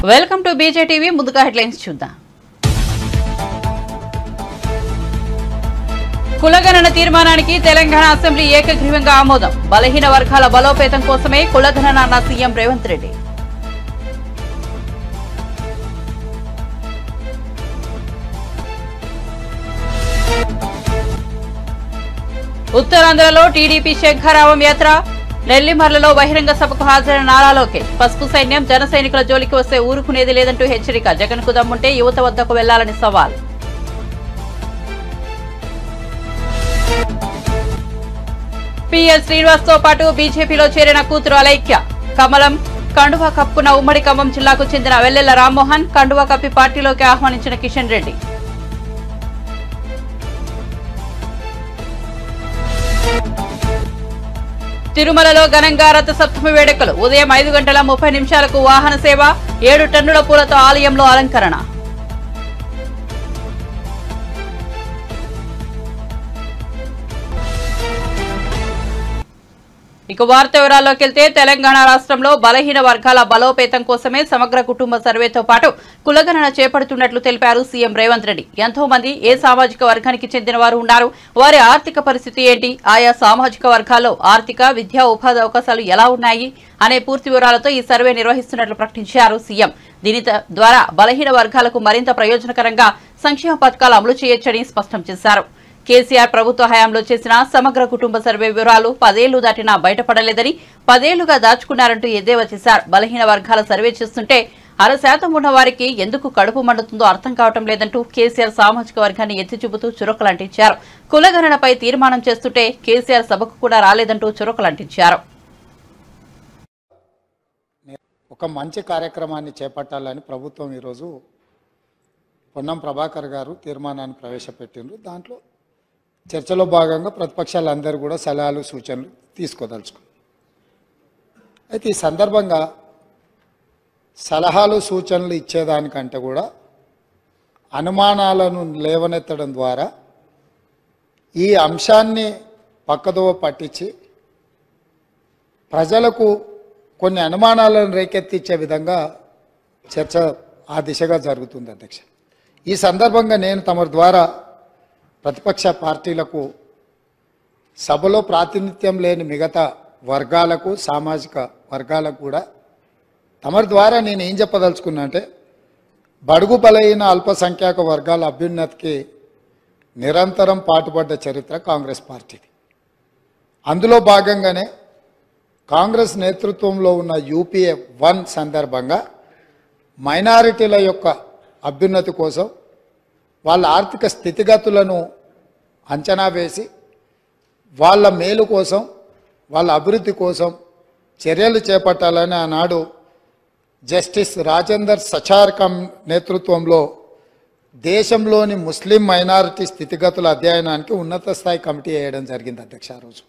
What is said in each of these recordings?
Welcome to బీజేటీవీ. ముందుగా headlines చూద్దాం. కులగణన తీర్మానానికి తెలంగాణ అసెంబ్లీ ఏకగ్రీవంగా ఆమోదం. బలహీన వర్గాల బలోపేతం కోసమే కులగణన అన్న సీఎం రేవంత్ రెడ్డి. ఉత్తరాంధ్రలో టీడీపీ శంఖారావం యాత్ర. నెల్లిమర్లలో బహిరంగ సభకు హాజరైన నారా లోకేష్. పసుపు సైన్యం జన సైనికుల జోలికి వస్తే ఊరుకునేది లేదంటూ హెచ్చరిక. జగన్ కు దమ్ముంటే యువత వద్దకు వెళ్లాలని సవాల్. పిఎస్ శ్రీనివాస్ తో పాటు బీజేపీలో చేరిన కూతురు అలైక్య. కమలం కండువా కప్పుకున్న ఉమ్మడి ఖమ్మం జిల్లాకు చెందిన వెల్లెల రామ్మోహన్. కండువా కప్పి పార్టీలోకి ఆహ్వానించిన కిషన్ రెడ్డి. తిరుమలలో ఘనంగా రథసప్తమి వేడుకలు. ఉదయం 5:30 వాహన సేవ. 7 టన్నుల పూలతో ఆలయంలో అలంకరణ. ఇక వార్త వివరాల్లోకి వెళ్తే తెలంగాణ రాష్ట్రంలో బలహీన వర్గాల బలోపేతం కోసమే సమగ్ర కుటుంబ సర్వేతో పాటు కులగణన చేపడుతున్నట్లు తెలిపారు సీఎం రేవంత్ రెడ్డి. ఎంతో మంది ఏ సామాజిక వర్గానికి చెందిన వారు ఉన్నారు, వారి ఆర్థిక పరిస్థితి ఏంటి, ఆయా సామాజిక వర్గాల్లో ఆర్థిక, విద్యా, ఉపాధి అవకాశాలు ఎలా ఉన్నాయి అనే పూర్తి వివరాలతో ఈ సర్వే నిర్వహిస్తున్నట్లు ప్రకటించారు సీఎం. దీని ద్వారా బలహీన వర్గాలకు మరింత ప్రయోజనకరంగా సంక్షేమ పథకాలు అమలు చేయొచ్చని స్పష్టం చేశారు. కేసీఆర్ ప్రభుత్వ హయాంలో చేసిన సమగ్ర కుటుంబ సర్వే వివరాలు 10 ఏళ్లు దాటినా బయటపడలేదని, 10 ఏళ్లుగా దాచుకున్నారంటూ ఎద్దేవా చేశారు. బలహీన వర్గాల సర్వే చేస్తుంటే 6% ఉన్న వారికి ఎందుకు కడుపు మండుతుందో అర్థం కావటం లేదంటూ కేసీఆర్ సామాజిక వర్గాన్ని ఎత్తి చూపుతూ చురకలంటించారు. కులగణనపై తీర్మానం చేస్తుంటే కేసీఆర్ సభకు కూడా రాలేదంటూ చురకలంటించారు. ఒక మంచి కార్యక్రమాన్ని చేపట్టాలని ప్రభుత్వం ఈరోజు పొన్నం ప్రభాకర్ గారు తీర్మానాన్ని ప్రవేశపెట్టిండ్రు. దాంట్లో చర్చలో భాగంగా ప్రతిపక్షాలందరూ కూడా సలహాలు, సూచనలు తీసుకోదలుచుకున్నారు. అయితే ఈ సందర్భంగా సలహాలు, సూచనలు ఇచ్చేదానికంటే కూడా అనుమానాలను లేవనెత్తడం ద్వారా ఈ అంశాన్ని పక్కదోవ పట్టించి ప్రజలకు కొన్ని అనుమానాలను రేకెత్తించే విధంగా చర్చ ఆ దిశగా జరుగుతుంది అధ్యక్ష. ఈ సందర్భంగా నేను తమ ద్వారా ప్రతిపక్ష పార్టీలకు, సభలో ప్రాతినిధ్యం లేని మిగతా వర్గాలకు, సామాజిక వర్గాలకు కూడా తమ ద్వారా నేను ఏం చెప్పదలుచుకున్నా అంటే, బడుగు బలైన అల్పసంఖ్యాక వర్గాల అభ్యున్నతికి నిరంతరం పాటుపడ్డ చరిత్ర కాంగ్రెస్ పార్టీది. అందులో భాగంగానే కాంగ్రెస్ నేతృత్వంలో ఉన్న యూపీఏ 1 సందర్భంగా మైనారిటీల యొక్క అభ్యున్నతి కోసం, వాళ్ళ ఆర్థిక స్థితిగతులను అంచనా వేసి వాళ్ళ మేలు కోసం, వాళ్ళ అభివృద్ధి కోసం చర్యలు చేపట్టాలని ఆనాడు జస్టిస్ రాజేందర్ సచార్ నేతృత్వంలో దేశంలోని ముస్లిం మైనారిటీ స్థితిగతుల అధ్యయనానికి ఉన్నత స్థాయి కమిటీ వేయడం జరిగింది అధ్యక్ష. ఆ రోజు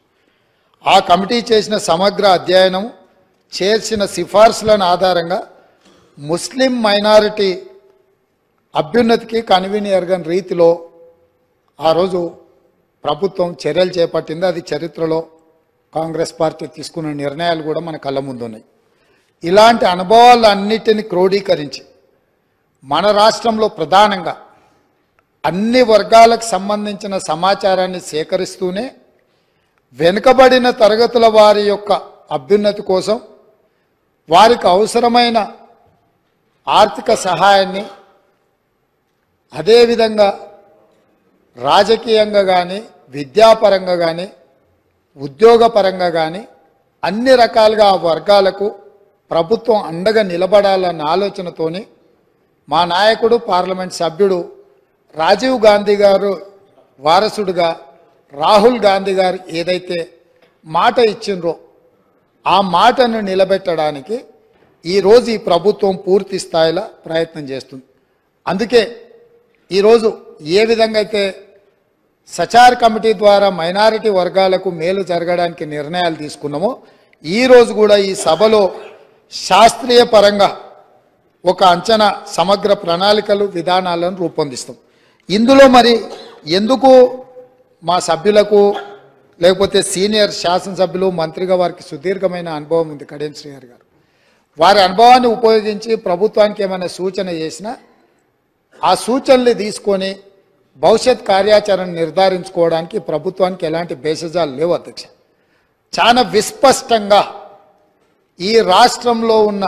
ఆ కమిటీ చేసిన సమగ్ర అధ్యయనం, చేసిన సిఫార్సులను ఆధారంగా ముస్లిం మైనారిటీ అభ్యున్నతికి కన్వీనియర్గన్ రీతిలో ఆ రోజు ప్రభుత్వం చర్యలు చేపట్టింది. అది చరిత్రలో కాంగ్రెస్ పార్టీ తీసుకున్న నిర్ణయాలు కూడా మన కళ్ళ ముందు ఉన్నాయి. ఇలాంటి అనుభవాలన్నిటిని క్రోడీకరించి మన రాష్ట్రంలో ప్రధానంగా అన్ని వర్గాలకు సంబంధించిన సమాచారాన్ని సేకరిస్తూనే వెనుకబడిన తరగతుల వారి యొక్క అభ్యున్నతి కోసం వారికి అవసరమైన ఆర్థిక సహాయాన్ని, అదేవిధంగా రాజకీయంగా కానీ, విద్యాపరంగా కానీ, ఉద్యోగపరంగా కానీ అన్ని రకాలుగా ఆ వర్గాలకు ప్రభుత్వం అండగా నిలబడాలన్న ఆలోచనతోని మా నాయకుడు, పార్లమెంట్ సభ్యుడు రాజీవ్ గాంధీ గారు వారసుడుగా రాహుల్ గాంధీ గారు ఏదైతే మాట ఇచ్చిండ్రో ఆ మాటను నిలబెట్టడానికి ఈరోజు ఈ ప్రభుత్వం పూర్తి స్థాయిలో ప్రయత్నం చేస్తుంది. అందుకే ఈరోజు ఏ విధంగా అయితే సచార్ కమిటీ ద్వారా మైనారిటీ వర్గాలకు మేలు జరగడానికి నిర్ణయాలు తీసుకున్నామో, ఈరోజు కూడా ఈ సభలో శాస్త్రీయ పరంగా ఒక అంచనా, సమగ్ర ప్రణాళికలు, విధానాలను రూపొందిస్తాం. ఇందులో మరి ఎందుకు మా సభ్యులకు లేకపోతే సీనియర్ శాసనసభ్యులు, మంత్రిగా వారికి సుదీర్ఘమైన అనుభవం ఉంది. కడియం శ్రీహరి గారు వారి అనుభవాన్ని ఉపయోగించి ప్రభుత్వానికి ఏమైనా సూచన చేసినా ఆ సూచనలు తీసుకొని భవిష్యత్ కార్యాచరణ నిర్ధారించుకోవడానికి ప్రభుత్వానికి ఎలాంటి భేషజాలు లేవు అధ్యక్ష. చాలా విస్పష్టంగా ఈ రాష్ట్రంలో ఉన్న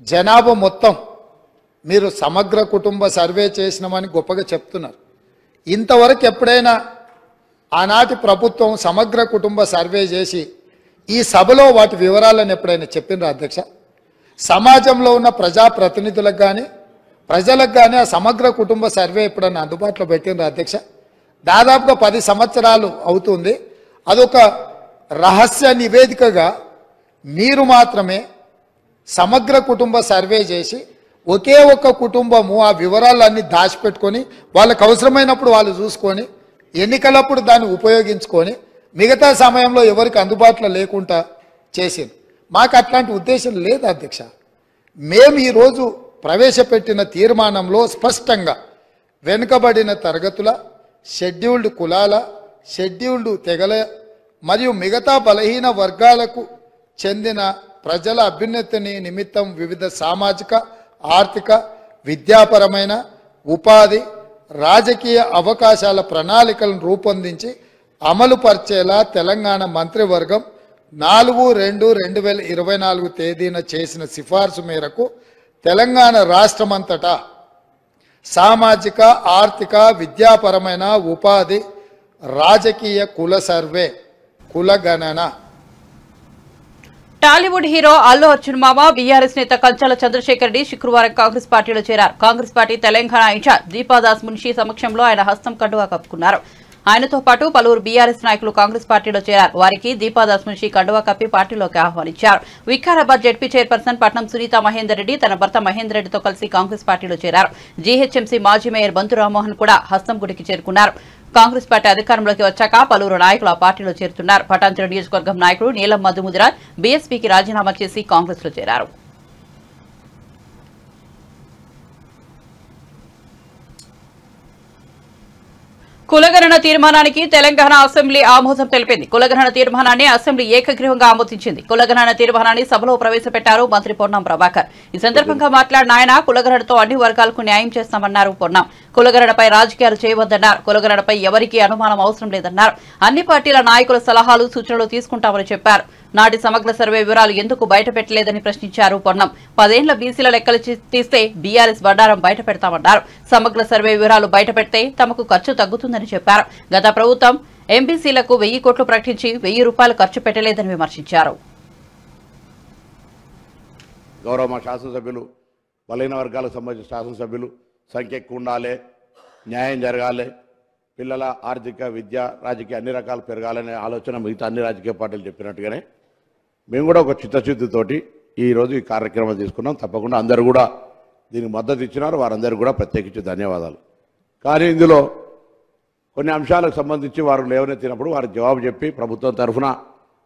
జనాభా మొత్తం మీరు సమగ్ర కుటుంబ సర్వే చేసినామని గొప్పగా చెప్తున్నారు. ఇంతవరకు ఎప్పుడైనా ఆనాటి ప్రభుత్వం సమగ్ర కుటుంబ సర్వే చేసి ఈ సభలో వాటి వివరాలను ఎప్పుడైనా చెప్పినరా అధ్యక్ష? సమాజంలో ఉన్న ప్రజాప్రతినిధులకు కానీ ప్రజలకు కానీ ఆ సమగ్ర కుటుంబ సర్వే ఎప్పుడైనా అందుబాటులో పెట్టినరా అధ్యక్ష? దాదాపుగా 10 సంవత్సరాలు అవుతుంది. అదొక రహస్య నివేదికగా మీరు మాత్రమే సమగ్ర కుటుంబ సర్వే చేసి ఒకే ఒక్క కుటుంబము ఆ వివరాలన్నీ దాచిపెట్టుకొని వాళ్ళకు అవసరమైనప్పుడు వాళ్ళు చూసుకొని ఎన్నికలప్పుడు దాన్ని ఉపయోగించుకొని మిగతా సమయంలో ఎవరికి అందుబాటులో లేకుండా చేసింది. మాకు అట్లాంటి ఉద్దేశం లేదు అధ్యక్ష. మేము ఈరోజు ప్రవేశపెట్టిన తీర్మానంలో స్పష్టంగా వెనుకబడిన తరగతుల, షెడ్యూల్డ్ కులాల, షెడ్యూల్డ్ తెగల మరియు మిగతా బలహీన వర్గాలకు చెందిన ప్రజల అభ్యున్నతిని నిమిత్తం వివిధ సామాజిక, ఆర్థిక, విద్యాపరమైన, ఉపాధి, రాజకీయ అవకాశాల ప్రణాళికలను రూపొందించి అమలు పరిచేలా తెలంగాణ మంత్రివర్గం 4/2/2024 తేదీన చేసిన సిఫార్సు మేరకు తెలంగాణ రాష్ట్రమంతటా సామాజిక, ఆర్థిక, విద్యాపరమైన, ఉపాధి, రాజకీయ కుల సర్వే, కుల గణన. టాలీవుడ్ హీరో అల్లు అర్జున్ మామ బీఆర్ఎస్ నేత కంచాల చంద్రశేఖర్ రెడ్డి శుక్రవారం కాంగ్రెస్ పార్టీలో చేరారు. కాంగ్రెస్ పార్టీ తెలంగాణ ఇన్ఛార్జ్ దీపాదాస్ మున్షి సమక్షంలో ఆయన హస్తం కండువా కప్పుకున్నారు. ఆయనతో పాటు పలువురు బీఆర్ఎస్ నాయకులు కాంగ్రెస్ పార్టీలో చేరారు. వారికి దీపాదాస్ మున్షి కండువా కప్పి పార్టీలోకి ఆహ్వానించారు. వికారాబాద్ జెడ్పీ చైర్పర్సన్ పట్నం సునీత మహేందర్ రెడ్డి తన భర్త మహేందర్ రెడ్డితో కలిసి కాంగ్రెస్ పార్టీలో చేరారు. జీహెచ్ఎంసీ మాజీ మేయర్ బంతు రామ్మోహన్ కూడా హస్తం గుడికి చేరుకున్నారు. కాంగ్రెస్ పార్టీ అధికారంలోకి వచ్చాక పలువురు నాయకులు ఆ పార్టీలో చేరుతున్నారు. పటాన్చెరు నియోజకవర్గం నాయకుడు నీలం మధుముదిరాజ్ బీఎస్పీకి రాజీనామా చేసి కాంగ్రెస్ లో చేరారు. కులగణన తీర్మానానికి తెలంగాణ అసెంబ్లీ ఆమోదం తెలిపింది. కులగణన తీర్మానాన్ని అసెంబ్లీ ఏకగ్రీవంగా ఆమోదించింది. కులగణన తీర్మానాన్ని సభలో ప్రవేశపెట్టారు మంత్రి పొన్నం ప్రభాకర్. ఈ సందర్భంగా మాట్లాడిన ఆయన కులగణనతో అన్ని వర్గాలకు న్యాయం చేస్తామన్నారు పొన్నం. కులగణనపై రాజకీయాలు చేయవద్దన్నారు. కులగణనపై ఎవరికీ అనుమానం అవసరం లేదన్నారు. అన్ని పార్టీల నాయకుల సలహాలు, సూచనలు తీసుకుంటామని చెప్పారు. నాటి సమగ్ర సర్వే వివరాలు ఎందుకు బయటపెట్టలేదని ప్రశ్నించారు పొన్నం. 10 ఏళ్ల బీసీల లెక్కలు తీస్తే బీఆర్ఎస్ బండారం బయట పెడతామన్నారు. సమగ్ర సర్వే వివరాలు బయటపెడితే తమకు ఖర్చు తగ్గుతుందని చెప్పారు. గత ప్రభుత్వం ఎంబీసీలకు 1000 కోట్లు ప్రకటించి 1000 రూపాయలు ఖర్చు పెట్టలేదని విమర్శించారు. గౌరవ మా శాసనసభ్యులు, బలహీన వర్గాలకు సంబంధించిన శాసనసభ్యులు సంఖ్య ఎక్కువ ఉండాలి, న్యాయం జరగాలి, పిల్లల ఆర్థిక, విద్య, రాజకీయ అన్ని రకాలు పెరగాలనే ఆలోచన మిగతా అన్ని రాజకీయ పార్టీలు చెప్పినట్టుగానే మేము కూడా ఒక చిత్తశుద్ధితోటి ఈరోజు ఈ కార్యక్రమం తీసుకున్నాం. తప్పకుండా అందరూ కూడా దీనికి మద్దతు ఇచ్చినారు. వారందరూ కూడా ప్రత్యేకించి ధన్యవాదాలు. కానీ ఇందులో కొన్ని అంశాలకు సంబంధించి వారు లేవనెత్తినప్పుడు వారికి జవాబు చెప్పి ప్రభుత్వం తరఫున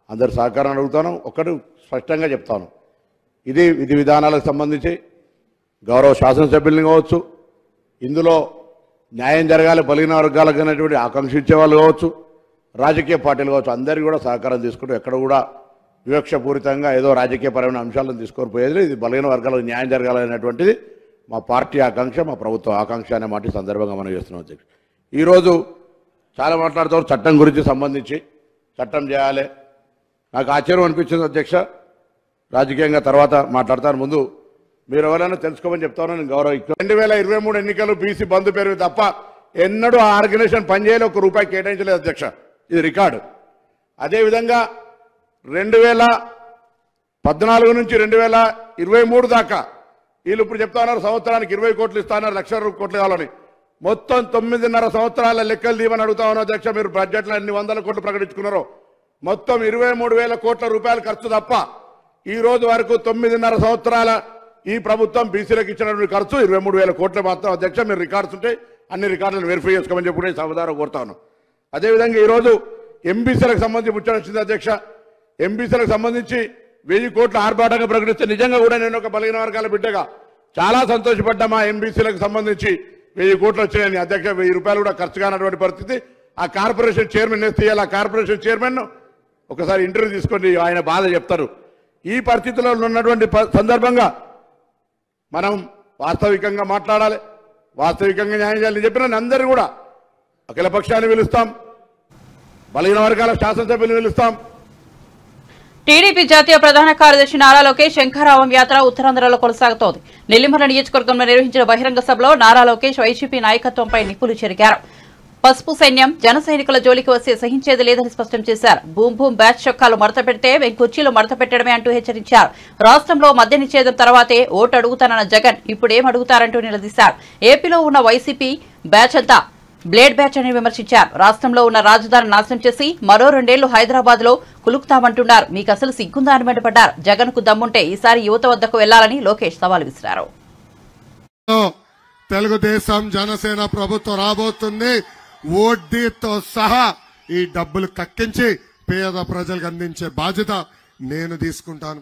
అందరు సహకారం అడుగుతాను. ఒకటి స్పష్టంగా చెప్తాను, ఇది విధి విధానాలకు సంబంధించి గౌరవ శాసనసభ్యుల్ని కావచ్చు, ఇందులో న్యాయం జరగాలి బలహీన వర్గాలకు అనేటువంటి ఆకాంక్షించే వాళ్ళు కావచ్చు, రాజకీయ పార్టీలు కావచ్చు, అందరికీ కూడా సహకారం తీసుకుంటూ ఎక్కడ కూడా వివక్షపూరితంగా ఏదో రాజకీయపరమైన అంశాలను తీసుకొని పోయేది. ఇది బలహీన వర్గాలకు న్యాయం జరగాలనేటువంటిది మా పార్టీ ఆకాంక్ష, మా ప్రభుత్వ ఆకాంక్ష అనే మాట సందర్భంగా మనం చేస్తున్నాం అధ్యక్ష. ఈరోజు చాలా మాట్లాడుతారు చట్టం గురించి సంబంధించి, చట్టం చేయాలి. నాకు ఆశ్చర్యం అనిపించింది అధ్యక్ష, రాజకీయంగా తర్వాత మాట్లాడతాను. ముందు మీరు ఎవరైనా తెలుసుకోమని చెప్తాను. నేను గౌరవ 2023 ఎన్నికలు బీసీ బంధు పేరు తప్ప ఎన్నడూ ఆ ఆర్గనైజేషన్ పనిచేయలే, ₹1 కేటాయించలేదు అధ్యక్ష. ఇది రికార్డు. అదేవిధంగా 2014 నుంచి 2023 దాకా వీళ్ళు ఇప్పుడు చెప్తా ఉన్నారు సంవత్సరానికి 20 కోట్లు ఇస్తాన్నారు, ₹1,00,000 కోట్లు కావాలని. మొత్తం 9.5 సంవత్సరాల లెక్కలు దీవని అడుగుతా ఉన్నారు అధ్యక్ష. మీరు బడ్జెట్లో ఎన్ని 100 కోట్లు ప్రకటించుకున్నారో మొత్తం 23,000 కోట్ల రూపాయలు ఖర్చు తప్ప ఈ రోజు వరకు 9.5 సంవత్సరాల ఈ ప్రభుత్వం బీసీలకు ఇచ్చినటువంటి ఖర్చు 23,000 కోట్ల మాత్రం అధ్యక్ష. మీరు రికార్డ్స్ ఉంటే అన్ని రికార్డులను వెరిఫై చేసుకోమని చెప్పి సభదారు కోరుతాను. అదేవిధంగా ఈరోజు ఎంబీసీలకు సంబంధించి ముచ్చట వచ్చింది అధ్యక్ష. ఎంబీసీలకు సంబంధించి 1000 కోట్ల ఆర్భాటంగా ప్రకటిస్తే నిజంగా కూడా నేను ఒక బలహీన వర్గాల బిడ్డగా చాలా సంతోషపడ్డా. మా ఎంబీసీలకు సంబంధించి 1000 కోట్లు వచ్చినాయని అధ్యక్ష. 1000 రూపాయలు కూడా ఖర్చు కానటువంటి పరిస్థితి. ఆ కార్పొరేషన్ చైర్మన్ వేస్తే ఆ కార్పొరేషన్ చైర్మన్ ఒకసారి ఇంటర్వ్యూ తీసుకోండి, ఆయన బాధ చెప్తారు. ఈ పరిస్థితుల్లో ఉన్నటువంటి సందర్భంగా మనం వాస్తవికంగా మాట్లాడాలి, వాస్తవికంగా న్యాయం చేయాలని చెప్పిన అందరూ కూడా అఖిల పక్షాన్ని పిలుస్తాం, బలహీన వర్గాల శాసనసభ్యులు పిలుస్తాం. టీడీపీ జాతీయ ప్రధాన కార్యదర్శి నారా లోకేష్ శంఖారావం యాత్ర ఉత్తరాంధ్రలో కొనసాగుతోంది. నెల్లిమర్ల నియోజకవర్గంలో నిర్వహించిన బహిరంగ సభలో నారా లోకేష్ వైసీపీ నాయకత్వంపై నిప్పులు చెరిగారు. పసుపు సైన్యం జన సైనికుల జోలికి వస్తే సహించేది లేదని స్పష్టం చేశారు. భూమ్ భూమ్ బ్యాచ్ చొక్కాలు మడత పెడితే కుర్చీలు మడత పెట్టడమే అంటూ హెచ్చరించారు. రాష్ట్రంలో మద్య నిషేధం తర్వాతే ఓటు అడుగుతానన్న జగన్ ఇప్పుడేం అడుగుతారంటూ నిలదీశారు. ఏపీలో ఉన్న వైసీపీ బ్యాచ్ అంతా బ్లేడ్ బ్యాచ్ అని విమర్శించారు. రాష్ట్రంలో ఉన్న రాజధాని నాశనం చేసి మరో 2 ఏళ్లు హైదరాబాద్ లో కులుకుతామంటున్నారు. మీకు అసలు సిగ్గుందా అని మండిపడ్డారు. జగన్ కు దమ్ముంటే ఈసారి యువత వద్దకు వెళ్లాలని లోకేష్ సవాల్ విసిరారు. తెలుగుదేశం జనసేన ప్రభుత్వం రాబోతుంది. వడ్డీతో సహా ఈ డబ్బులు కక్కించి పేద ప్రజలకు అందించే బాధ్యత నేను తీసుకుంటాను.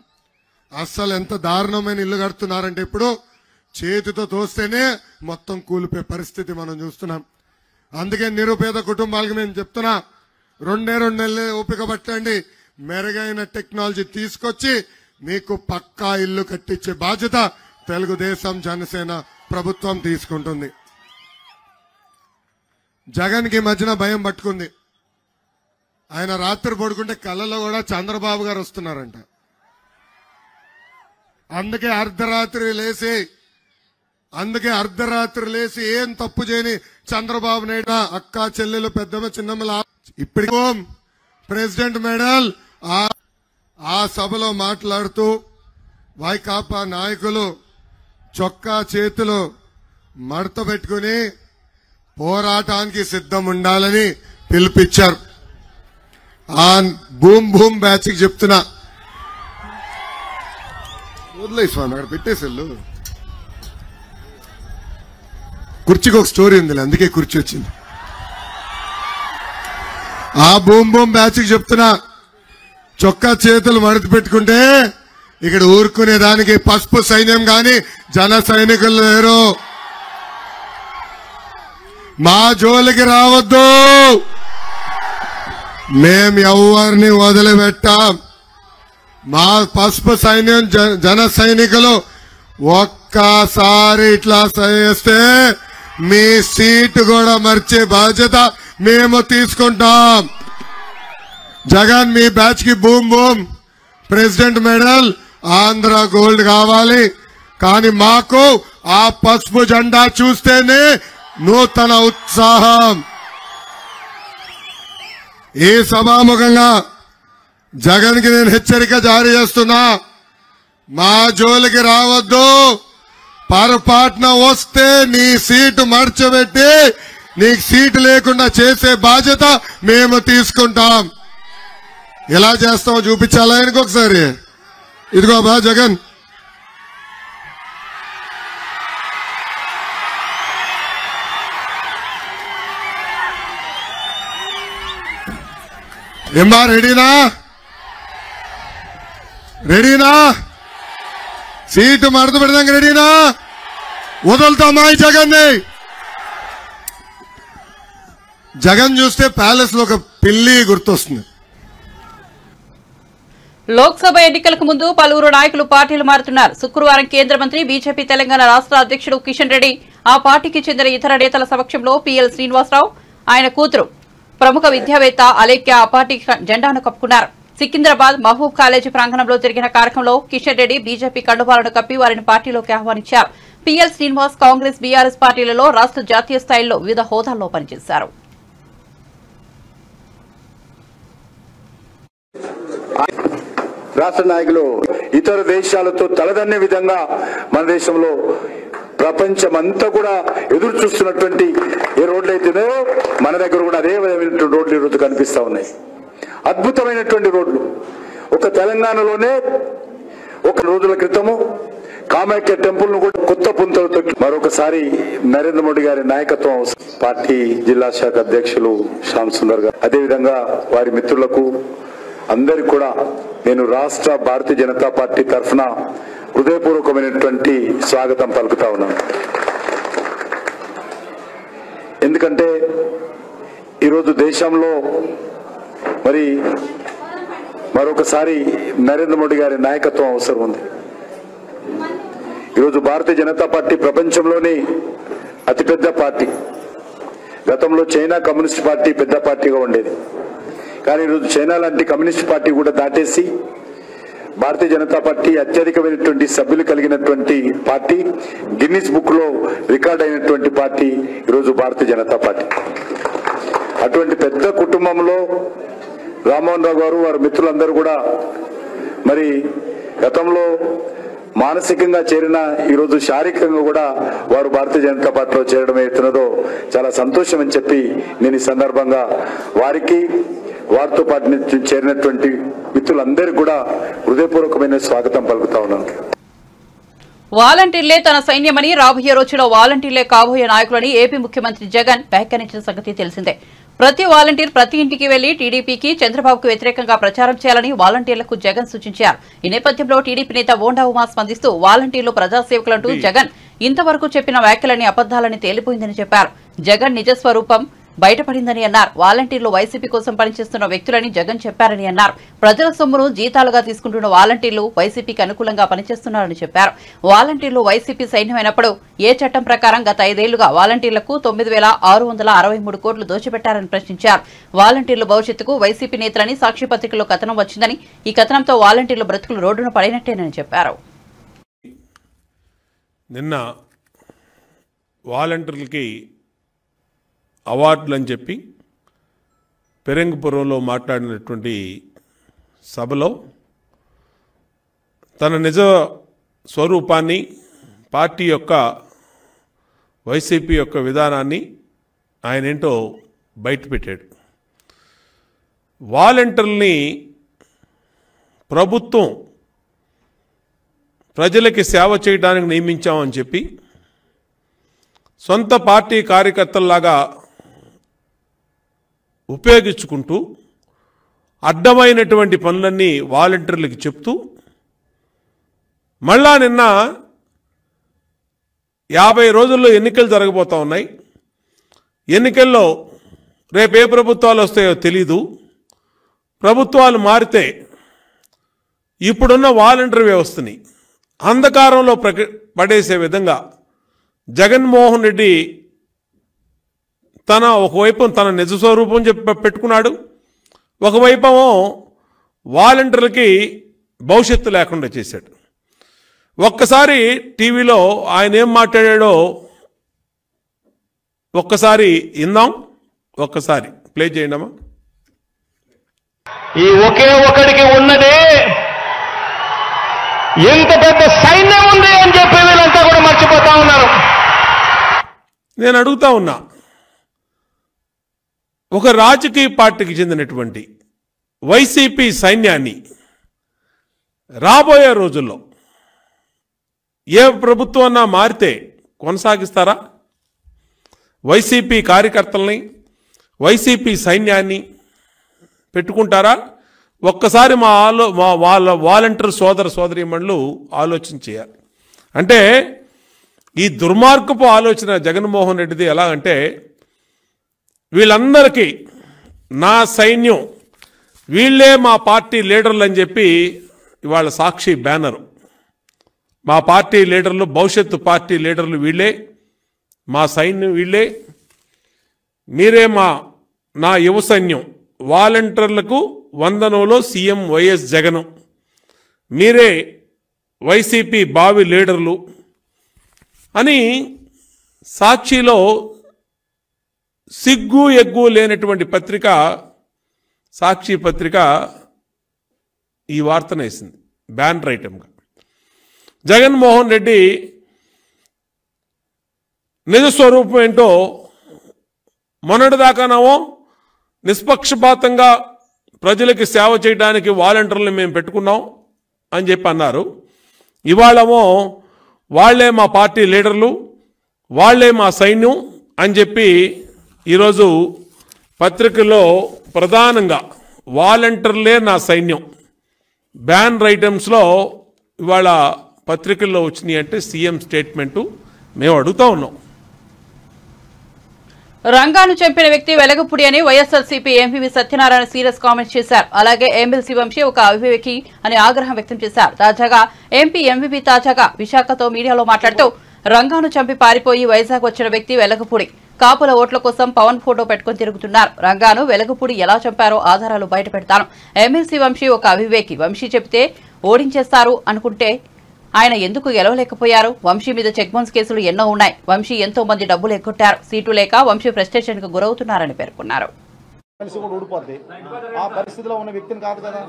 అస్సలు ఎంత దారుణమైన ఇల్లు కడుతున్నారంటే ఇప్పుడు చేతితో తోస్తేనే మొత్తం కూలిపోయే పరిస్థితి మనం చూస్తున్నాం. అందుకే నిరుపేద కుటుంబాలకు నేను చెప్తున్నా, 2 నెలలు ఓపిక పట్టండి. మెరుగైన టెక్నాలజీ తీసుకొచ్చి మీకు పక్కా ఇల్లు కట్టించే బాధ్యత తెలుగుదేశం జనసేన ప్రభుత్వం తీసుకుంటుంది. జగన్ కి మధ్యన భయం పట్టుకుంది. ఆయన రాత్రి పడుకుంటే కళ్ళలో కూడా చంద్రబాబు గారు వస్తున్నారంట. అందుకే అర్ధరాత్రి లేసి ఏం తప్పు చేయని చంద్రబాబు నాయుడు అక్క చెల్లెలు పెద్దమ్మ చిన్నమ్మల ఇప్పుడు ప్రెసిడెంట్ మెడల్ ఆ సభలో మాట్లాడుతూ వైకాపా నాయకులు చొక్కా చేతులు మడత పెట్టుకుని పోరాటానికి సిద్ధం ఉండాలని పిలుపిచ్చారు. ఆ భూమ్ భూమ్ బ్యాచ్ కి చెప్తున్నా, వదిలే స్వామి అక్కడ పెట్టేసెళ్ళు. కుర్చీకి ఒక స్టోరీ ఉంది, అందుకే కుర్చీ వచ్చింది. ఆ భూమ్ భూమ్ బ్యాచ్ కి చెప్తున్నా, చొక్కా చేతులు మడత పెట్టుకుంటే ఇక్కడ ఊరుకునేదానికి పసుపు సైన్యం గాని జన సైనికులు లేరు. మా జోలికి రావద్దు, మేం ఎవరిని వదిలిపెట్టాం. మా పసుపు సైన్యం జన సైనికులు ఒక్కసారి ఇట్లా చేస్తే మీ సీటు కూడా మర్చే బాధ్యత మేము తీసుకుంటాం. జగన్ మీ బ్యాచ్ కి boom boom president medal Andhra gold కావాలి. కానీ మాకు ఆ పసుపు జెండా చూస్తేనే నూతన ఉత్సాహం. ఈ సభాముఖంగా జగన్ కి నేను హెచ్చరిక జారీ చేస్తున్నా, మా జోలికి రావద్దు. పొరపాటున వస్తే నీ సీటు మర్చబెట్టి నీకు సీటు లేకుండా చేసే బాధ్యత మేము తీసుకుంటాం. ఎలా చేస్తామో చూపించాలా ఆయనకు ఒకసారి. ఇదిగో బా జగన్, ఏమ్మా రెడీనా? సీటు మడత పెడదాం, రెడీనా? వదులుతామా ఈ జగన్ని? జగన్ చూస్తే ప్యాలెస్ లో ఒక పిల్లి గుర్తొస్తుంది. లోక్సభ ఎన్నికలకు ముందు పలువురు నాయకులు పార్టీలు మారుతున్నారు. శుక్రవారం కేంద్ర మంత్రి బీజేపీ తెలంగాణ రాష్ట్ర అధ్యక్షుడు కిషన్ రెడ్డి, ఆ పార్టీకి చెందిన ఇతర నేతల సమక్షంలో పీఎల్ శ్రీనివాసరావు, ఆయన కూతురు ప్రముఖ విద్యావేత్త అలేఖ్య ఆ పార్టీ జెండాను కప్పుకున్నారు. సికింద్రాబాద్ మహబూబ్ కాలేజీ ప్రాంగణంలో జరిగిన కార్యక్రమంలో కిషన్ రెడ్డి బీజేపీ కండువాలను కప్పి వారిని పార్టీలోకి ఆహ్వానించారు. పీఎల్ శ్రీనివాస్ కాంగ్రెస్ బీఆర్ఎస్ పార్టీలలో రాష్ట్ర జాతీయ స్థాయిలో వివిధ హోదాల్లో పనిచేశారు. రాష్ట్ర నాయకులు ఇతర దేశాలతో తలదన్నే విధంగా మన దేశంలో ప్రపంచమంతా కూడా ఎదురు చూస్తున్నటువంటి ఏ రోడ్లు అయితేనో మన దగ్గర కూడా అదే విధమైనటువంటి రోడ్లు ఈరోజు కనిపిస్తా ఉన్నాయి. అద్భుతమైనటువంటి రోడ్లు. ఒక తెలంగాణలోనే ఒక రోజుల క్రితము కామాఖ్య టెంపుల్ ను కూడా కొత్త పుంతలతో మరొకసారి నరేంద్ర మోడీ గారి నాయకత్వం, పార్టీ జిల్లా శాఖ అధ్యక్షులు శ్యామ్ సుందర్ గారు, అదేవిధంగా వారి మిత్రులకు అందరికి కూడా నేను రాష్ట్ర భారతీయ జనతా పార్టీ తరఫున హృదయపూర్వకమైనటువంటి స్వాగతం పలుకుతా ఉన్నాను. ఎందుకంటే ఈరోజు దేశంలో మరి మరొకసారి నరేంద్ర మోడీ గారి నాయకత్వం అవసరం ఉంది. ఈరోజు భారతీయ జనతా పార్టీ ప్రపంచంలోని అతిపెద్ద పార్టీ. గతంలో చైనా కమ్యూనిస్ట్ పార్టీ పెద్ద పార్టీగా ఉండేది. కానీ ఈరోజు చైనా లాంటి కమ్యూనిస్ట్ పార్టీ కూడా దాటేసి భారతీయ జనతా పార్టీ అత్యధికమైనటువంటి సభ్యులు కలిగినటువంటి పార్టీ, గిన్నిస్ బుక్ లో రికార్డ్ అయినటువంటి పార్టీ ఈరోజు భారతీయ జనతా పార్టీ. అటువంటి పెద్ద కుటుంబంలో రామ్మోహన్ రావు గారు వారి మిత్రులందరూ కూడా మరి గతంలో మానసికంగా చేరిన ఈరోజు శారీరకంగా కూడా వారు భారతీయ జనతా పార్టీలో చేరడం అవుతున్నదో చాలా సంతోషం అని చెప్పి నేను ఈ సందర్భంగా వారికి, వారితో పాటు చేరినటువంటి మిత్రులందరికీ కూడా హృదయపూర్వకమైన స్వాగతం పలుకుతా ఉన్నాను. వాలంటీర్లే తన సైన్యమని, రాబోయే రోజుల్లో వాలంటీర్లే కాబోయే నాయకులని ఏపీ ముఖ్యమంత్రి జగన్ వ్యాఖ్యానించిన సంగతి తెలిసిందే. ప్రతి వాలంటీర్ ప్రతి ఇంటికి వెళ్లి టీడీపీకి, చంద్రబాబుకు వ్యతిరేకంగా ప్రచారం చేయాలని వాలంటీర్లకు జగన్ సూచించారు. ఈ నేపథ్యంలో టీడీపీ నేత బోండా ఉమా స్పందిస్తూ వాలంటీర్లు ప్రజాసేవకులంటూ జగన్ ఇంతవరకు చెప్పిన వ్యాఖ్యలని అబద్దాలని తేలిపోయిందని చెప్పారు. జగన్ నిజస్వరూపం బయటపడిందని అన్నారు. వాలంటీర్లు వైసీపీ కోసం పనిచేస్తున్న వ్యక్తులని జగన్ చెప్పారని అన్నారు. ప్రజల సొమ్మును జీతాలుగా తీసుకుంటున్న వాలంటీర్లు వైసీపీకి అనుకూలంగా పనిచేస్తున్నారని చెప్పారు. వాలంటీర్లు వైసీపీ సైన్యమైనప్పుడు ఏ చట్టం ప్రకారం గత 5 ఏళ్లుగా వాలంటీర్లకు 9,663 కోట్లు దోచిపెట్టారని ప్రశ్నించారు. వాలంటీర్లు భవిష్యత్తుకు వైసీపీ నేతలని సాక్షి పత్రికలో కథనం వచ్చిందని, ఈ కథనంతో వాలంటీర్లు బ్రతుకులు రోడ్డున పడినట్టేనని చెప్పారు. నిన్న వాలంటీర్లకి అవార్డులు అని చెప్పి పెరంగపురంలో మాట్లాడినటువంటి సభలో తన నిజ స్వరూపాన్ని, పార్టీ యొక్క వైసీపీ యొక్క విధానాన్ని ఆయన ఏంటో బయటపెట్టాడు. వాలంటీర్లని ప్రభుత్వం ప్రజలకి సేవ చేయడానికి నియమించామని చెప్పి సొంత పార్టీ కార్యకర్తల్లాగా ఉపయోగించుకుంటూ అడ్డమైనటువంటి పనులన్నీ వాలంటీర్లకు చెప్తూ మళ్ళా నిన్న 50 రోజుల్లో ఎన్నికలు జరగబోతా ఉన్నాయి. ఎన్నికల్లో రేపు ఏ ప్రభుత్వాలు వస్తాయో తెలీదు. ప్రభుత్వాలు మారితే ఇప్పుడున్న వాలంటీర్ వ్యవస్థని అంధకారంలో పడేసే విధంగా జగన్మోహన్ రెడ్డి ఒకవైపు తన నిజ స్వరూపం పెట్టుకున్నాడు, ఒకవైపేమో వాలంటీర్లకి భవిష్యత్తు లేకుండా చేశాడు. ఒక్కసారి టీవీలో ఆయన ఏం మాట్లాడాడో ఒక్కసారి విందాం, ఒక్కసారి ప్లే చేయండమ్మా. ఈ ఒకే ఒకడికి ఉన్నదే ఎంత పెద్ద సైన్యం ఉంది అని చెప్పి వీళ్ళంతా కూడా మర్చిపోతా ఉన్నారు. నేను అడుగుతా ఉన్నా, ఒక రాజకీయ పార్టీకి చెందినటువంటి వైసీపీ సైన్యాన్ని రాబోయే రోజుల్లో ఏ ప్రభుత్వం అన్నా మారితే కొనసాగిస్తారా? వైసీపీ కార్యకర్తల్ని, వైసీపీ సైన్యాన్ని పెట్టుకుంటారా? ఒక్కసారి వాళ్ళ వాలంటీర్ సోదరీమణులు ఆలోచన చేయాలి. అంటే ఈ దుర్మార్గపు ఆలోచన జగన్మోహన్ రెడ్డిది ఎలా అంటే, వీళ్ళందరికీ నా సైన్యం, వీళ్ళే మా పార్టీ లీడర్లు అని చెప్పి ఇవాళ సాక్షి బ్యానరు, మా పార్టీ లీడర్లు, భవిష్యత్తు పార్టీ లీడర్లు వీళ్ళే, మా సైన్యం వీళ్ళే, మీరే నా యువ సైన్యం, వాలంటీర్లకు వందనంలో సీఎం వైఎస్ జగన్, మీరే వైసీపీ భావి లీడర్లు అని సాక్షిలో సిగ్గు ఎగ్గు లేనటువంటి పత్రిక సాక్షి పత్రిక ఈ వార్తను వేసింది బ్యానర్ ఐటమ్గా. జగన్మోహన్ రెడ్డి నిజస్వరూపం ఏంటో మొన్నటిదాకానేమో నిష్పక్షపాతంగా ప్రజలకి సేవ చేయడానికి వాలంటీర్లను మేము పెట్టుకున్నాం అని చెప్పి అన్నారు. ఇవాళేమో వాళ్లే మా పార్టీ లీడర్లు, వాళ్లే మా సైన్యం అని చెప్పి ఈరోజు పత్రికల్లో ప్రధానంగా వాలంటీర్లే నా సైన్యం బ్యానర్ ఐటమ్స్లో ఇవాళ పత్రికల్లో వచ్చినాయి. అంటే సీఎం స్టేట్మెంటు మేము అడుగుతా ఉన్నాం. రంగాను చంపిన వ్యక్తి వెలగపూడి అని YSRCP MP Satyanarayana serious comments చేశారు. అలాగే ఎమ్మెల్సీ వంశీ ఒక అవివేకి అని ఆగ్రహం వ్యక్తం చేశారు. తాజాగా ఎంపీ తాజాగా విశాఖతో మీడియాలో మాట్లాడుతూ రంగాను చంపి పారిపోయి వైజాగ్ వచ్చిన వ్యక్తి వెలగపూడి. కాపుల ఓట్ల కోసం పవన్ ఫోటో పెట్టుకుని తిరుగుతున్నారు. రంగాను వెలగపూడి ఎలా చంపారో ఆధారాలు బయట పెడతాను. ఎమ్మెల్సీ వంశీ ఒక అవివేకి. వంశీ చెబితే ఓడించేస్తారు అనుకుంటే ఆయన ఎందుకు గెలవలేకపోయారు? వంశీ మీద చెక్ బౌన్స్ కేసులు ఎన్నో ఉన్నాయి. వంశీ ఎంతో మంది డబ్బులు ఎగ్గొట్టారు. సీటు లేక వంశీ ఫ్రస్ట్రేషన్ కు గురవుతున్నారని పేర్కొన్నారు. ఊడిపోద్ది ఆ పరిస్థితిలో ఉన్న వ్యక్తిని కాదు కదా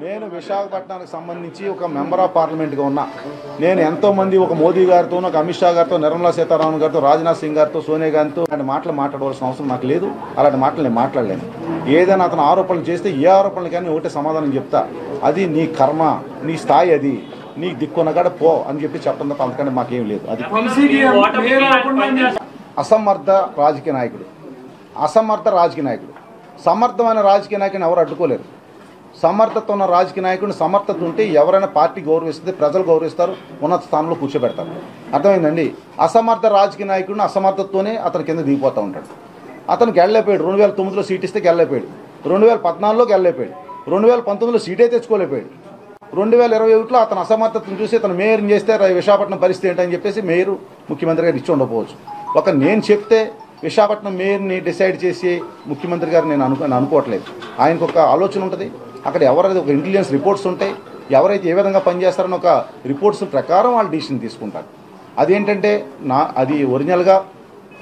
నేను విశాఖపట్నానికి సంబంధించి ఒక మెంబర్ ఆఫ్ పార్లమెంట్గా ఉన్నా. నేను ఎంతో మంది ఒక మోదీ గారితో, ఒక అమిత్ షా గారితో, నిర్మలా సీతారామన్ గారితో, రాజ్నాథ్ సింగ్ గారితో, సోనియా గాంధీతో అలాంటి మాటలు మాట్లాడవలసిన అవసరం నాకు లేదు. అలాంటి మాటలు నేను మాట్లాడలేను. ఏదైనా అతను ఆరోపణలు చేస్తే ఏ ఆరోపణలు కానీ ఒకటే సమాధానం చెప్తా. అది నీ కర్మ, నీ స్థాయి, అది నీ దిక్కునగాడ పో అని చెప్పి చెప్పడం తప్ప అంతకంటే మాకేం లేదు. అది అసమర్థ రాజకీయ నాయకుడు, సమర్థమైన రాజకీయ నాయకుని ఎవరు అడ్డుకోలేరు. సమర్థత ఉన్న రాజకీయ నాయకుడిని, సమర్థత ఉంటే ఎవరైనా పార్టీ గౌరవిస్తుంది, ప్రజలు గౌరవిస్తారు, ఉన్నత స్థానంలో కూర్చోబెడతారు. అర్థమైందండి. అసమర్థ రాజకీయ నాయకుడిని అసమర్థతతోనే అతని కింద దిగిపోతూ ఉంటాడు. అతనికి వెళ్ళలేకపోయాడు. 2009లో సీట్ ఇస్తే వెళ్ళలేకపోయాడు, 2014లోకి వెళ్ళలేకపోయాడు, 2019లో సీటే తెచ్చుకోలేకపోయాడు, 2021లో అతను అసమర్థతను చూసి అతను మేయర్ని చేస్తే విశాఖపట్నం పరిస్థితి ఏంటని చెప్పేసి మేయర్ ముఖ్యమంత్రి గారు ఇచ్చి ఉండకపోవచ్చు. ఒక నేను చెప్తే విశాఖపట్నం మేయర్ని డిసైడ్ చేసి ముఖ్యమంత్రి గారు నేను అనుకోవట్లేదు. ఆయనకు ఒక ఆలోచన ఉంటుంది. అక్కడ ఎవరైతే ఒక ఇంటెలిజెన్స్ రిపోర్ట్స్ ఉంటాయి, ఎవరైతే ఏ విధంగా పనిచేస్తారని ఒక రిపోర్ట్స్ ప్రకారం వాళ్ళు డిసిషన్ తీసుకుంటారు. అదేంటంటే అది ఒరిజినల్గా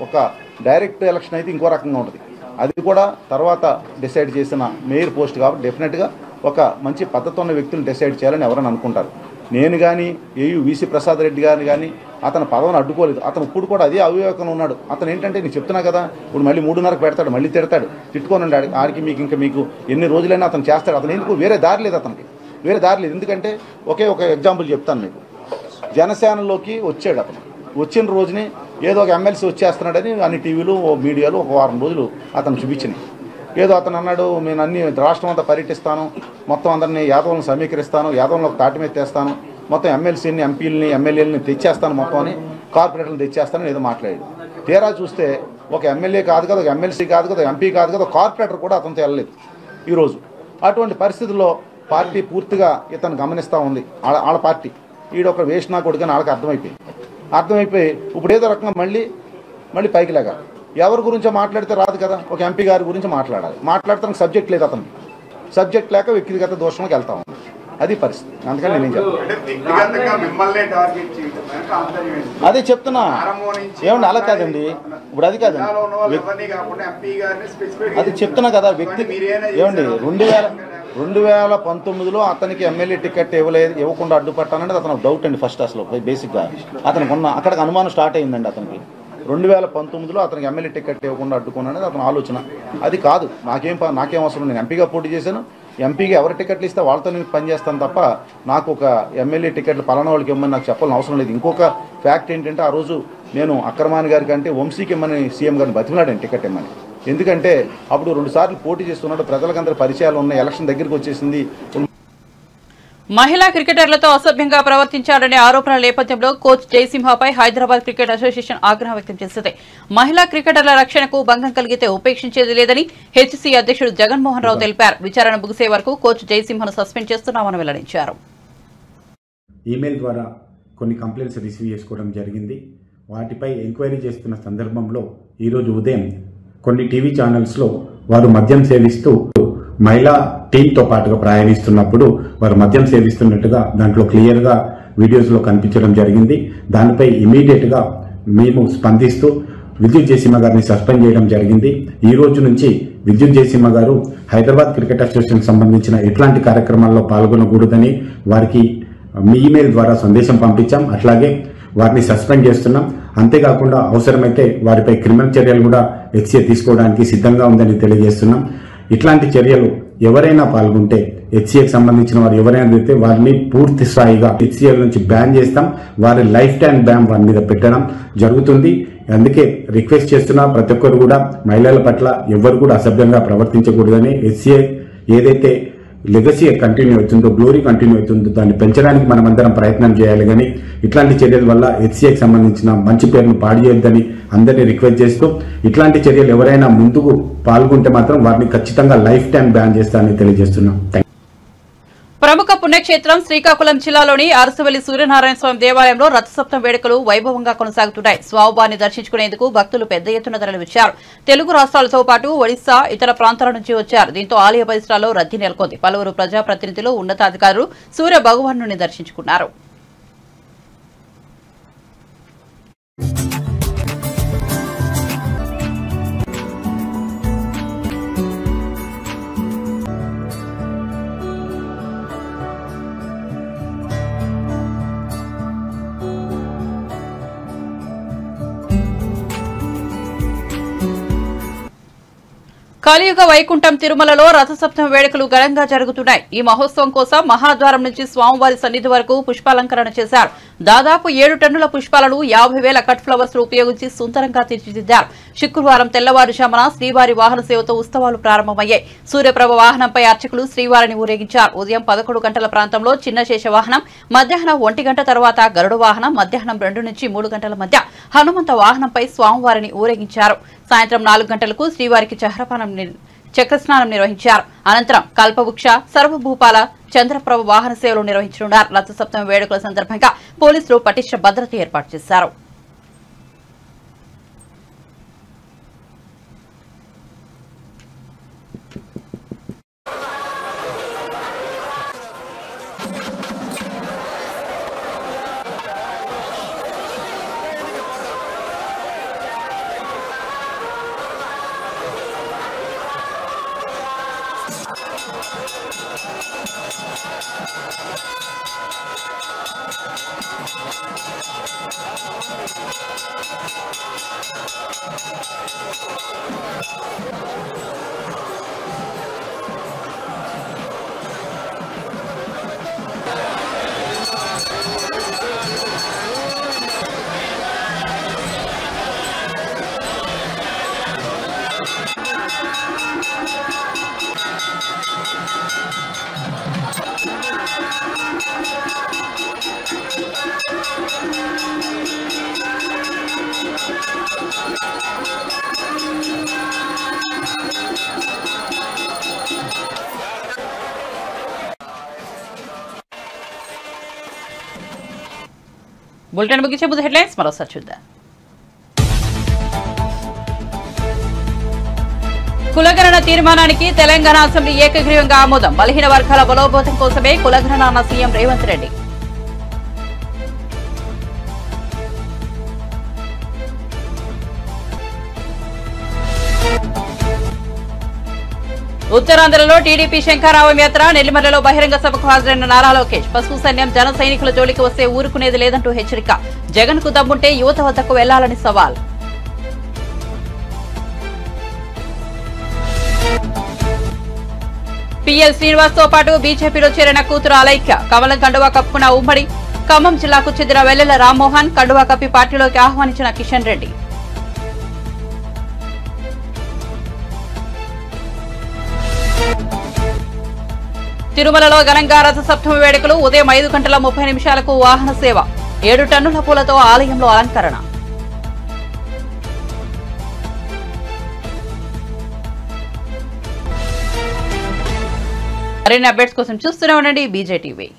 ఒక డైరెక్ట్ ఎలక్షన్ అయితే ఇంకో రకంగా ఉంటుంది. అది కూడా తర్వాత డిసైడ్ చేసిన మేయర్ పోస్ట్ కాబట్టి డెఫినెట్గా ఒక మంచి పద్ధతి ఉన్న వ్యక్తులను డిసైడ్ చేయాలని ఎవరైనా అనుకుంటారు. నేను కానీ వీసీ ప్రసాద్ రెడ్డి గారిని కానీ అతను పదవిని అడ్డుకోలేదు. అతను ఇప్పుడు కూడా అదే అవివేకంలో ఉన్నాడు. అతను ఏంటంటే నేను చెప్తున్నా కదా, ఇప్పుడు మళ్ళీ 3:30కు పెడతాడు, మళ్ళీ తిడతాడు, తిట్టుకోనండి ఆడికి మీకు ఎన్ని రోజులైనా అతను చేస్తాడు. అతను ఎందుకు వేరే దారి లేదు, అతనికి వేరే దారి లేదు. ఎందుకంటే ఒక ఎగ్జాంపుల్ చెప్తాను మీకు. జనసేనలోకి వచ్చాడు. అతను వచ్చిన రోజుని ఏదో ఒక ఎమ్మెల్సీ వచ్చేస్తున్నాడని అన్ని టీవీలు, మీడియాలో ఒక వారం రోజులు అతను చూపించినాయి. ఏదో అతను అన్నాడు, నేను అన్ని రాష్ట్రం అంతా పర్యటిస్తాను, మొత్తం అందరినీ యాదవులను సమీకరిస్తాను, యాదవులను ఒక తాటి మీద తెస్తాను, మొత్తం ఎమ్మెల్సీని, ఎంపీలని, ఎమ్మెల్యేలని తెచ్చేస్తాను, మొత్తం అని కార్పొరేటర్లను తెచ్చేస్తానని ఏదో మాట్లాడాడు. తీరా చూస్తే ఒక ఎమ్మెల్యే కాదు కదా, ఒక ఎమ్మెల్సీ కాదు కదా, ఎంపీ కాదు కదా, కార్పొరేటర్ కూడా అతనితో వెళ్ళలేదు ఈరోజు. అటువంటి పరిస్థితుల్లో పార్టీ పూర్తిగా ఇతను గమనిస్తూ ఉంది. వాళ్ళ పార్టీ ఈడొక వేషనా కొడుకని వాళ్ళకి అర్థమైపోయి ఇప్పుడు ఏదో రకంగా మళ్ళీ పైకి లేక ఎవరి గురించో మాట్లాడితే రాదు కదా. ఒక ఎంపీ గారి గురించి మాట్లాడతానికి సబ్జెక్ట్ లేదు. అతనికి సబ్జెక్ట్ లేక వ్యక్తిగత దోషంలోకి వెళ్తా ఉంది. అది పరిస్థితి. అందుకని నేనేం అదే చెప్తున్నా. ఏమండి అలా కాదండి, ఇప్పుడు అది కాదండి, అది చెప్తున్నా కదా. వ్యక్తి ఏమండి 2019లో అతనికి ఎమ్మెల్యే టికెట్ ఇవ్వకుండా అడ్డుపట్టానంటే అతను డౌట్ అండి. ఫస్ట్ అసలు బేసిక్గా అతనికి అక్కడికి అనుమానం స్టార్ట్ అయిందండి. అతనికి 2019లో అతనికి ఎమ్మెల్యే టికెట్ ఇవ్వకుండా అడ్డుకున్నానని అతని ఆలోచన. అది కాదు. నాకేం అవసరం, నేను ఎంపీగా పోటీ చేశాను. ఎంపీగా ఎవరి టికెట్లు ఇస్తే వాళ్ళతో నేను పనిచేస్తాను తప్ప నాకు ఒక ఎమ్మెల్యే టికెట్లు పలానా వాళ్ళకి ఇవ్వమని నాకు చెప్పాలని అవసరం లేదు. ఇంకొక ఫ్యాక్ట్ ఏంటంటే ఆ రోజు నేను అక్రమాన్ గారి కంటే వంశీకి ఇమ్మని సీఎం గారిని బతిమలాడాను టికెట్ ఇమ్మని. ఎందుకంటే అప్పుడు 2 సార్లు పోటీ చేస్తున్నాడు, ప్రజలకందరూ పరిచయాలు ఉన్నాయి, ఎలక్షన్ దగ్గరికి వచ్చేసింది. మహిళా క్రికెటర్లతో అసభ్యంగా ప్రవర్తించారనే ఆరోపణల నేపథ్యంలో కోచ్ జయసింహపై హైదరాబాద్ క్రికెట్ అసోసియేషన్ ఆగ్రహం వ్యక్తం చేసింది. మహిళా క్రికెటర్ల రక్షణకు భంగం కలిగితే ఉపేక్షించేది లేదని హెచ్సీ అధ్యక్షుడు జగన్మోహన్ రావు తెలిపారు. విచారణ ముగిసే వరకు కోచ్ జయసింహను సస్పెండ్ చేస్తున్నామని వెల్లడించారు. ఈమెయిల్ ద్వారా కొన్ని కంప్లైంట్స్ రిసీవ్ చేసుకోవడం జరిగింది. వాటిపై ఎంక్వైరీ చేస్తున్న సందర్భంలో ఈరోజు ఉదయం కొన్ని టీవీ ఛానల్స్లో వారు మద్యం సేవిస్తూ మహిళా టీంతో పాటుగా ప్రయాణిస్తున్నప్పుడు వారు మద్యం సేవిస్తున్నట్టుగా దాంట్లో క్లియర్గా వీడియోస్లో కనిపించడం జరిగింది. దానిపై ఇమీడియట్గా మేము స్పందిస్తూ విద్యుత్ జయసింహ గారిని సస్పెండ్ చేయడం జరిగింది. ఈ రోజు నుంచి విద్యుత్ జయసింహ గారు హైదరాబాద్ క్రికెట్ అసోసియేషన్ సంబంధించిన ఎట్లాంటి కార్యక్రమాల్లో పాల్గొనకూడదని వారికి మీ ఈమెయిల్ ద్వారా సందేశం పంపించాం. అట్లాగే వారిని సస్పెండ్ చేస్తున్నాం. అంతేకాకుండా అవసరమైతే వారిపై క్రిమినల్ చర్యలు కూడా హెచ్సీఏ తీసుకోవడానికి సిద్ధంగా ఉందని తెలియజేస్తున్నాం. ఇట్లాంటి చర్యలు ఎవరైనా పాల్గొంటే హెచ్సీఏకి సంబంధించిన వారు ఎవరైనా అయితే వారిని పూర్తి స్థాయిగా హెచ్సీఏ నుంచి బ్యాన్ చేస్తాం. వారి లైఫ్ టైం బ్యాన్ వారి మీద పెట్టడం జరుగుతుంది. అందుకే రిక్వెస్ట్ చేస్తున్నా ప్రతి ఒక్కరు కూడా మహిళల పట్ల ఎవరు కూడా అసభ్యంగా ప్రవర్తించకూడదని హెచ్సీఏ ఏదైతే లెగసీ కంటిన్యూ అవుతుందో, గ్లోరీ కంటిన్యూ అవుతుందో దాన్ని పెంచడానికి మనమందరం ప్రయత్నం చేయాలి. కానీ ఇట్లాంటి చర్యల వల్ల హెచ్సిఏకి సంబంధించిన మంచి పేరును పాడు చేయొద్దని అందరినీ రిక్వెస్ట్ చేస్తూ, ఇట్లాంటి చర్యలు ఎవరైనా ముందుకు పాల్గొంటే మాత్రం వారిని ఖచ్చితంగా లైఫ్ టైం బ్యాన్ చేస్తారని తెలియజేస్తున్నాం. ప్రముఖ పుణ్యక్షేత్రం శ్రీకాకుళం జిల్లాలోని అరసవల్లి సూర్యనారాయణ స్వామి దేవాలయంలో రథసప్తమి వేడుకలు వైభవంగా కొనసాగుతున్నాయి. స్వామివారిని దర్శించుకునేందుకు భక్తులు పెద్ద ఎత్తున తరలివచ్చారు. తెలుగు రాష్ట్రాలతో పాటు ఒడిశా, ఇతర ప్రాంతాల నుంచి వచ్చారు. దీంతో ఆలయ పరిసరాల్లో రద్దీ నెలకొంది. పలువురు ప్రజాప్రతినిధులు, ఉన్నతాధికారులు సూర్య భగవాను దర్శించుకున్నారు. కలియుగ వైకుంఠం తిరుమలలో రథసప్తమి వేడుకలు ఘనంగా జరుగుతున్నాయి. ఈ మహోత్సవం కోసం మహాద్వారం నుంచి స్వామివారి సన్నిధి వరకు పుష్పాలంకరణ చేశారు. దాదాపు 7 టన్నుల పుష్పాలను 50,000 కట్ ఫ్లవర్స్ ఉపయోగించి సుందరంగా తీర్చిదిద్దారు. శుక్రవారం తెల్లవారుజామున శ్రీవారి వాహన సేవతో ఉత్సవాలు ప్రారంభమయ్యాయి. సూర్యప్రభ వాహనంపై అర్చకులు శ్రీవారిని ఊరేగించారు. ఉదయం 11 గంటల ప్రాంతంలో చిన్న శేష వాహనం, మధ్యాహ్నం 1 గంట తర్వాత గరుడ వాహనం, మధ్యాహ్నం 2 నుంచి 3 గంటల మధ్య హనుమంత వాహనంపై స్వామివారిని ఊరేగించారు. సాయంత్రం 4 గంటలకు శ్రీవారికి చక్రస్నానం నిర్వహించారు. అనంతరం కల్పవృక్ష, సర్వభూపాల, చంద్రప్రభ వాహన సేవలు నిర్వహించనున్నారు. రథసప్తమి వేడుకల సందర్భంగా పోలీసులు పటిష్ట భద్రత ఏర్పాటు చేశారు. బులెటిన్ ముగించే ముందు హెడ్లైన్స్ మరోసారి చూద్దాం. కులగణన తీర్మానానికి తెలంగాణ అసెంబ్లీ ఏకగ్రీవంగా ఆమోదం. బలహీన వర్గాల బలోపేతం కోసమే కులగణన అన్న సీఎం రేవంత్ రెడ్డి. ఉత్తరాంధ్రలో టీడీపీ శంఖారావం యాత్ర. నెల్లిమర్లలో బహిరంగ సభకు హాజరైన నారా లోకేష్. పసుపు సైన్యం, జన సైనికుల జోలికి వస్తే ఊరుకునేది లేదంటూ హెచ్చరిక. జగన్ కు దమ్ముంటే యువత వద్దకు వెళ్లాలని సవాల్. పిఎల్ శ్రీనివాస్ తో పాటు బీజేపీలో చేరిన కూతురు అలైక్య. కమలం కండువా కప్పుకున్న ఉమ్మడి ఖమ్మం జిల్లాకు చెందిన వెల్లెల రామ్మోహన్. కండువా కప్పి పార్టీలోకి ఆహ్వానించిన కిషన్ రెడ్డి. తిరుమలలో ఘనంగా రథసప్తమి వేడుకలు. ఉదయం 5 గంటల 30 నిమిషాలకు వాహన సేవ. 7 టన్నుల పూలతో ఆలయంలో అలంకరణ. మరిన్ని అప్డేట్స్ కోసం చూస్తూనే ఉండండి బీజేటీవీ.